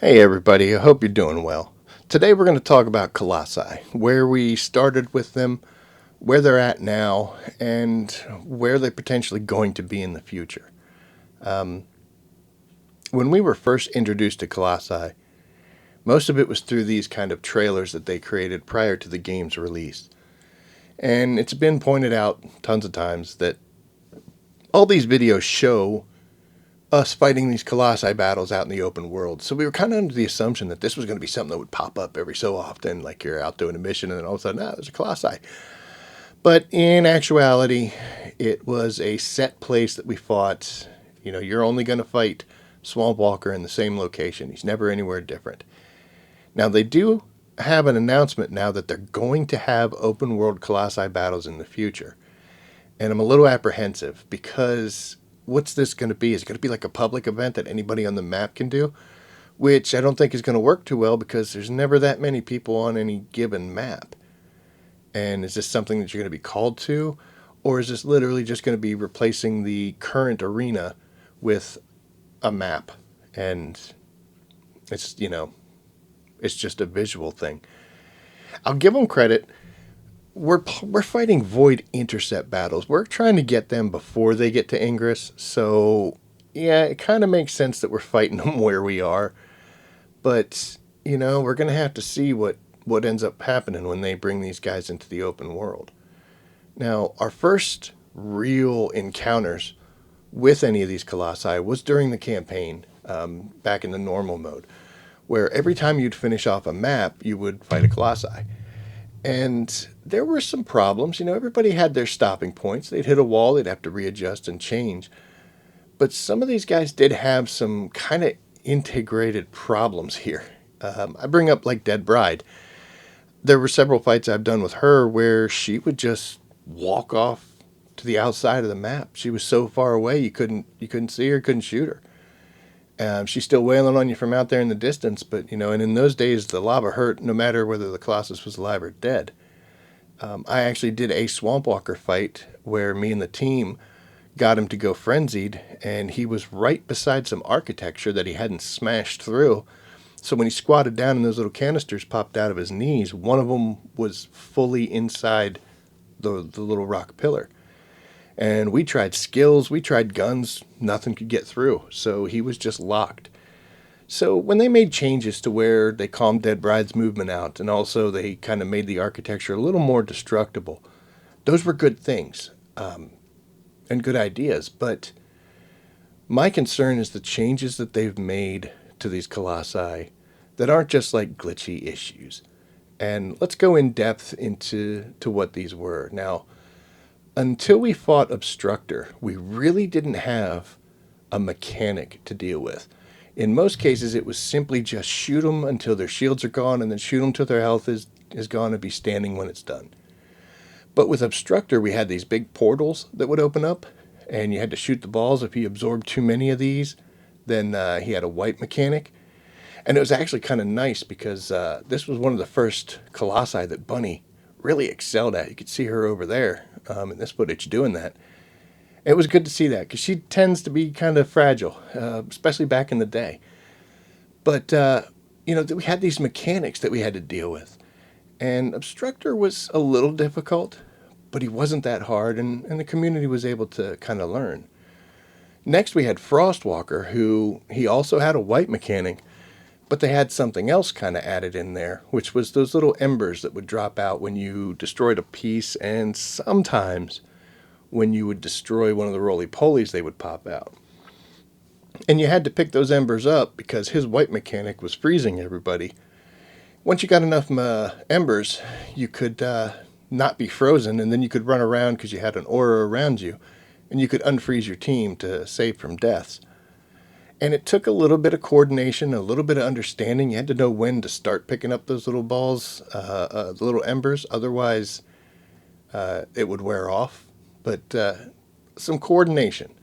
Hey everybody, I hope you're doing well. Today we're going to talk about Colossi, where we started with them, where they're at now, and where they're potentially going to be in the future. When we were first introduced to Colossi, most of it was through these kind of trailers that they created prior to the game's release. And it's been pointed out tons of times that all these videos show us fighting these colossi battles out in the open world. So we were kind of under the assumption that this was going to be something that would pop up every so often, like you're out doing a mission and then all of a sudden, there's a colossi. But in actuality, it was a set place that we fought. You're only going to fight Swamp Walker in the same location. He's never anywhere different. Now, they do have an announcement now that they're going to have open world colossi battles in the future. And I'm a little apprehensive because what's this going to be? Is it going to be like a public event that anybody on the map can do? Which I don't think is going to work too well because there's never that many people on any given map. And is this something that you're going to be called to? Or is this literally just going to be replacing the current arena with a map? And it's just a visual thing. I'll give them credit. We're fighting void intercept battles. We're trying to get them before they get to Ingress. So yeah, it kind of makes sense that we're fighting them where we are. But we're gonna have to see what ends up happening when they bring these guys into the open world. Now, our first real encounters with any of these colossi was during the campaign, back in the normal mode, where every time you'd finish off a map, you would fight a colossi. And there were some problems. Everybody had their stopping points. They'd hit a wall, they'd have to readjust and change. But some of these guys did have some kind of integrated problems here. I bring up like Dead Bride. There were several fights I've done with her where she would just walk off to the outside of the map. She was so far away you couldn't see her, couldn't shoot her. She's still wailing on you from out there in the distance, but and in those days the lava hurt no matter whether the Colossus was alive or dead. I actually did a Swamp Walker fight where me and the team got him to go frenzied, and he was right beside some architecture that he hadn't smashed through. So when he squatted down and those little canisters popped out of his knees, one of them was fully inside the little rock pillar. And we tried skills, we tried guns, nothing could get through. So he was just locked. So when they made changes to where they calmed Dead Bride's movement out, and also they kind of made the architecture a little more destructible, those were good things, and good ideas. But my concern is the changes that they've made to these colossi that aren't just like glitchy issues. And let's go in depth into what these were. Now, until we fought Obstructor, we really didn't have a mechanic to deal with. In most cases, it was simply just shoot them until their shields are gone and then shoot them till their health is gone and be standing when it's done. But with Obstructor, we had these big portals that would open up, and you had to shoot the balls. If he absorbed too many of these, then he had a wipe mechanic. And it was actually kind of nice because this was one of the first Colossi that Bunny really excelled at. You could see her over there in this footage doing that. It was good to see that because she tends to be kind of fragile, especially back in the day. But, we had these mechanics that we had to deal with. And Obstructor was a little difficult, but he wasn't that hard, and the community was able to kind of learn. Next, we had Frostwalker, who he also had a wipe mechanic, but they had something else kind of added in there, which was those little embers that would drop out when you destroyed a piece, and sometimes when you would destroy one of the roly-polies, they would pop out. And you had to pick those embers up because his wipe mechanic was freezing everybody. Once you got enough embers, you could not be frozen, and then you could run around because you had an aura around you, and you could unfreeze your team to save from deaths. And it took a little bit of coordination, a little bit of understanding. You had to know when to start picking up those little balls, the little embers. Otherwise, it would wear off. But some coordination.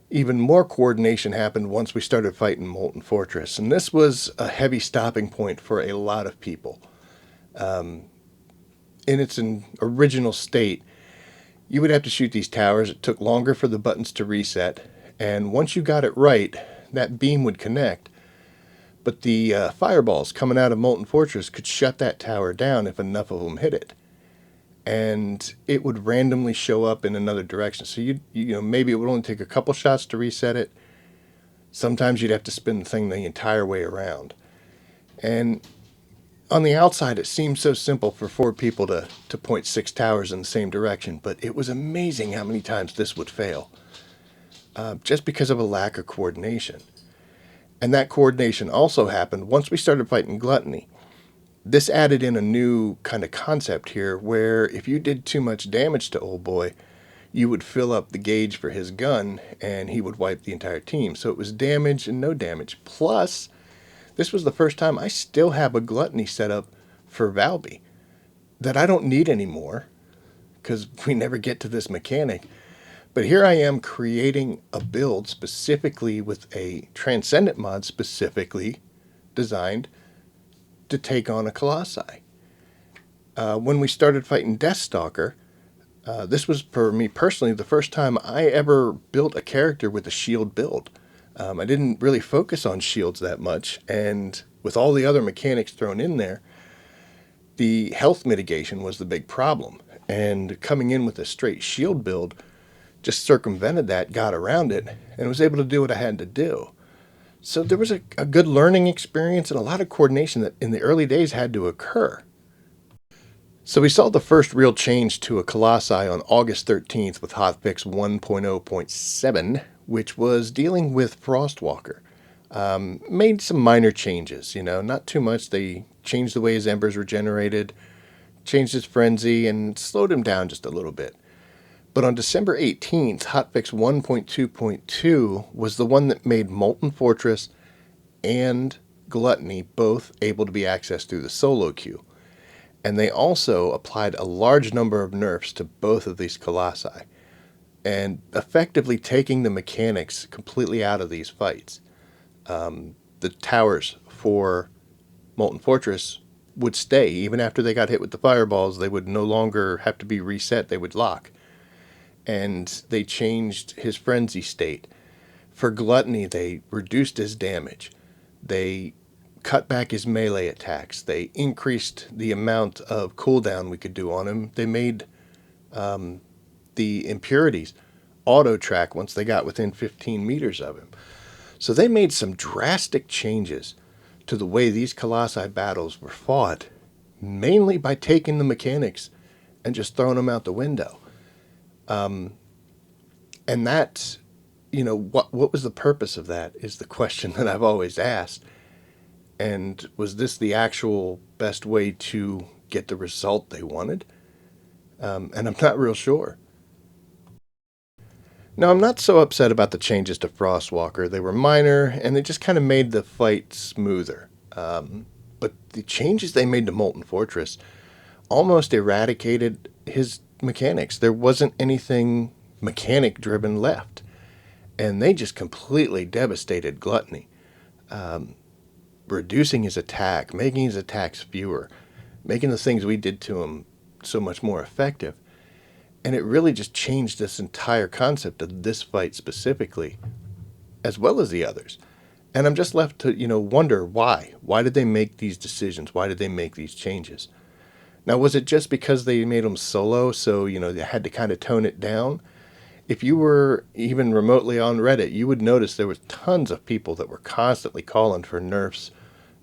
Even more coordination happened once we started fighting Molten Fortress. And this was a heavy stopping point for a lot of people. In its original state, you would have to shoot these towers. It took longer for the buttons to reset. And once you got it right, that beam would connect. But the fireballs coming out of Molten Fortress could shut that tower down if enough of them hit it. And it would randomly show up in another direction. So maybe it would only take a couple shots to reset it. Sometimes you'd have to spin the thing the entire way around. And on the outside, it seemed so simple for four people to point six towers in the same direction, but it was amazing how many times this would fail, just because of a lack of coordination. And that coordination also happened once we started fighting Gluttony. This added in a new kind of concept here, where if you did too much damage to Old Boy, you would fill up the gauge for his gun, and he would wipe the entire team. So it was damage and no damage. Plus, this was the first time I still have a Gluttony setup for Valby that I don't need anymore because we never get to this mechanic. But here I am creating a build specifically with a Transcendent mod specifically designed to take on a Colossi. When we started fighting Deathstalker, this was, for me personally, the first time I ever built a character with a shield build. I didn't really focus on shields that much, and with all the other mechanics thrown in there, the health mitigation was the big problem. And coming in with a straight shield build just circumvented that, got around it, and was able to do what I had to do. So there was a good learning experience and a lot of coordination that in the early days had to occur. So we saw the first real change to a Colossi on August 13th with hotfix 1.0.7, which was dealing with Frostwalker. Made some minor changes, not too much. They changed the way his embers were generated, changed his frenzy, and slowed him down just a little bit. But on December 18th, hotfix 1.2.2 was the one that made Molten Fortress and Gluttony both able to be accessed through the solo queue. And they also applied a large number of nerfs to both of these Colossi, and effectively taking the mechanics completely out of these fights. The towers for Molten Fortress would stay. Even after they got hit with the fireballs, they would no longer have to be reset. They would lock. And they changed his frenzy state. For Gluttony, they reduced his damage. They cut back his melee attacks. They increased the amount of cooldown we could do on him. They made the impurities auto track once they got within 15 meters of him. So they made some drastic changes to the way these Colossi battles were fought, mainly by taking the mechanics and just throwing them out the window. And that, what was the purpose of that is the question that I've always asked. And was this the actual best way to get the result they wanted? And I'm not real sure. Now, I'm not so upset about the changes to Frostwalker. They were minor, and they just kind of made the fight smoother. But the changes they made to Molten Fortress almost eradicated his mechanics. There wasn't anything mechanic-driven left. And they just completely devastated Gluttony. Reducing his attack, making his attacks fewer, making the things we did to him so much more effective. And it really just changed this entire concept of this fight specifically, as well as the others. And I'm just left to, wonder why. Why did they make these decisions? Why did they make these changes? Now, was it just because they made them solo, so, they had to kind of tone it down? If you were even remotely on Reddit, you would notice there was tons of people that were constantly calling for nerfs,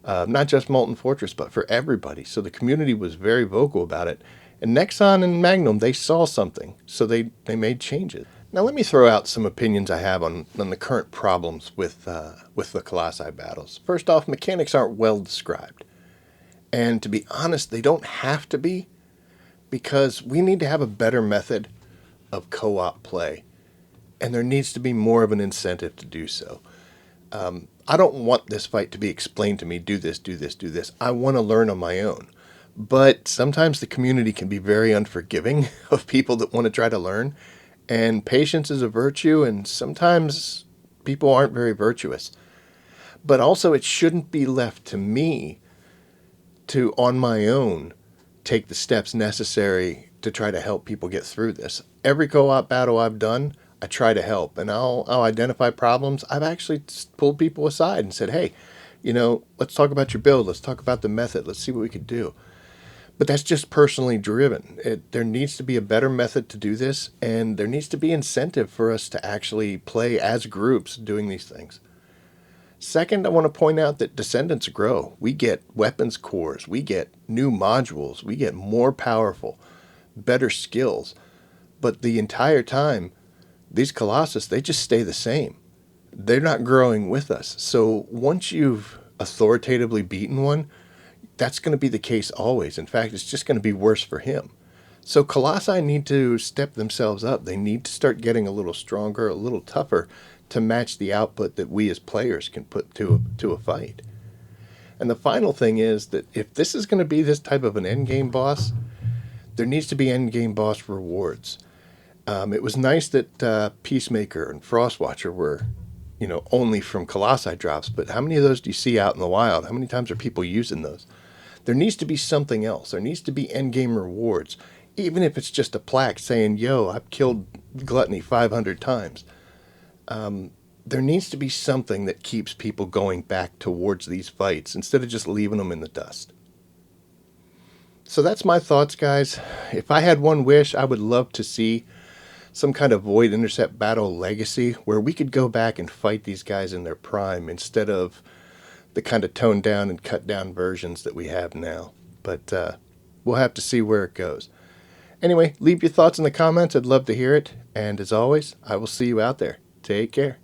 not just Molten Fortress, but for everybody. So the community was very vocal about it. And Nexon and Magnum, they saw something, so they made changes. Now let me throw out some opinions I have on the current problems with the Colossi battles. First off, mechanics aren't well described. And to be honest, they don't have to be, because we need to have a better method of co-op play. And there needs to be more of an incentive to do so. I don't want this fight to be explained to me, do this, do this, do this. I want to learn on my own. But sometimes the community can be very unforgiving of people that want to try to learn. And patience is a virtue, and sometimes people aren't very virtuous. But also it shouldn't be left to me to, on my own, take the steps necessary to try to help people get through this. Every co-op battle I've done, I try to help, and I'll identify problems. I've actually pulled people aside and said, hey, Let's talk about your build. Let's talk about the method. Let's see what we could do. But that's just personally driven. There needs to be a better method to do this, and there needs to be incentive for us to actually play as groups doing these things. Second, I want to point out that descendants grow. We get weapons cores, we get new modules, we get more powerful, better skills. But the entire time, these Colossus, they just stay the same. They're not growing with us. So once you've authoritatively beaten one, that's going to be the case always. In fact, it's just going to be worse for him. So Colossi need to step themselves up. They need to start getting a little stronger, a little tougher to match the output that we as players can put to a fight. And the final thing is that if this is going to be this type of an endgame boss, there needs to be endgame boss rewards. It was nice that Peacemaker and Frostwatcher were, only from Colossi drops, but how many of those do you see out in the wild? How many times are people using those? There needs to be something else. There needs to be endgame rewards, even if it's just a plaque saying, yo, I've killed Gluttony 500 times. There needs to be something that keeps people going back towards these fights instead of just leaving them in the dust. So that's my thoughts, guys. If I had one wish, I would love to see some kind of Void Intercept Battle legacy where we could go back and fight these guys in their prime instead of the kind of toned down and cut down versions that we have now. But we'll have to see where it goes. Anyway, leave your thoughts in the comments. I'd love to hear it. And as always, I will see you out there. Take care.